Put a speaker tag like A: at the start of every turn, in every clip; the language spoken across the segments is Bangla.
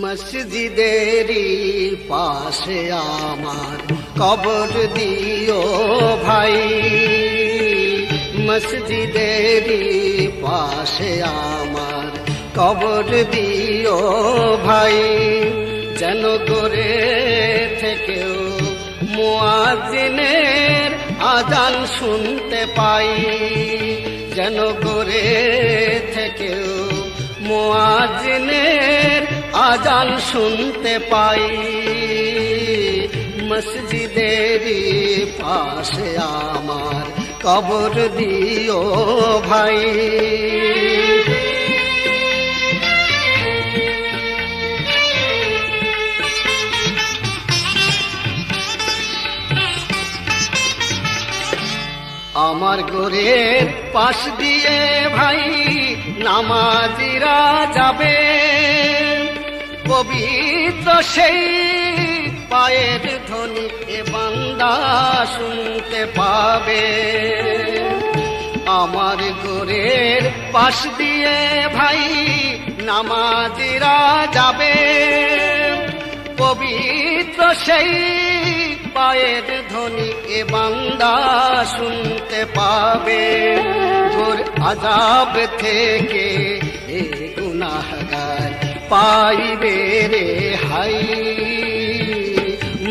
A: মসজিদেরই পাশে আমার কবর দিও ভাই, মসজিদেরই পাশে আমার কবর দিও ভাই। যেন করে থেকেও মুয়াজ্জিনের আজান শুনতে পাই, যেন করে থেকেও মুয়াজ্জিনের আজান শুনতে পাই। মসজিদেরই পাশে আমার কবর দিও ভাই। আমার ঘরের পাশ দিয়ে ভাই নামাজিরা যাবে, পবিত্র সেই পায়ের ধ্বনি এ বান্দা শুনতে পাবে। আমার ঘরের পাশ দিয়ে ভাই নামাজিরা যাবে, পবিত্র সেই পায়ের ধ্বনি এ বান্দা শুনতে পাবে। ঘোর আযাব থেকে এ গুনাহগার পাইবে রে হাই,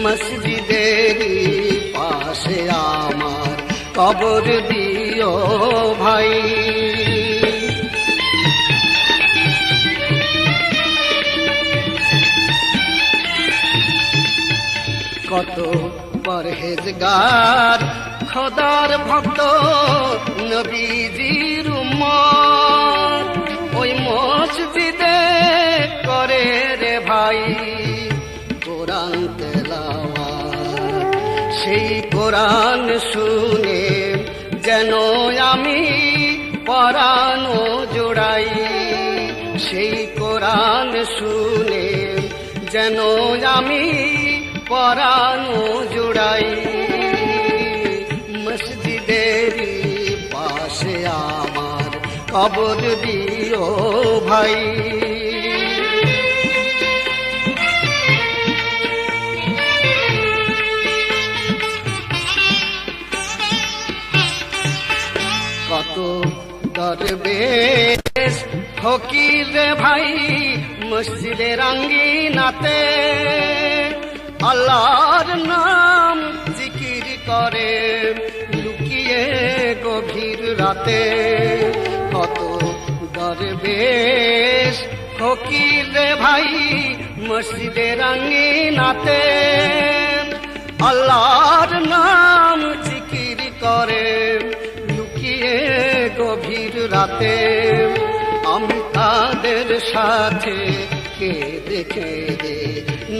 A: মসজিদেরই পাশে আমার কবর দিও ভাই। কত পরহেজগার খোদার ভক্ত নবীজির উম্মত ওই মসজিদে করে রে ভাই কোরআন তেলাওয়াত। সেই কোরআন শুনে যেন আমি পরাণ জোড়াই, সেই কোরআন শুনে যেন আমি পরাণ জোড়াই। মসজিদেরই পাশে আমার কবর দিও ভাই। কত দরবেশ ফকির ভাই মসজিদের আঙ্গিনাতে আল্লাহর নাম জিকির করে লুকিয়ে গভীর রাতে। কত দরবেশ ফকির ভাই মসজিদের আঙ্গিনাতে আল্লাহর নাম জিকির করে লুকিয়ে গভীর রাতে। আমি তাদের সাথে কেঁদে কেঁদে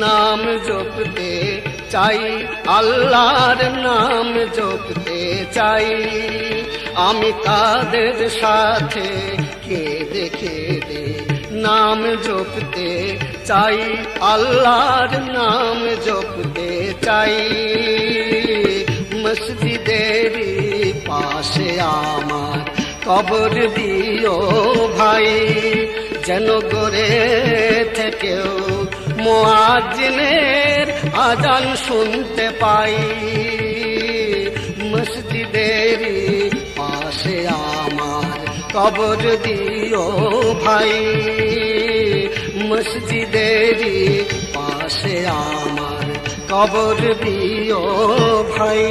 A: নাম জপতে চাই, আল্লাহর নাম জপতে চাই। আমি তাদের সাথে কেঁদে কেঁদে নাম জপতে চাই, আল্লাহর নাম জপতে চাই। মসজিদেরই পাশে আমার কবর দিও ভাই, যেন করে থেকেও মুয়াজ্জিনের আজান শুনতে পাই। মসজিদেরই পাশে আমার কবর দিও ভাই, মসজিদেরই পাশে আমার কবর দিও ভাই।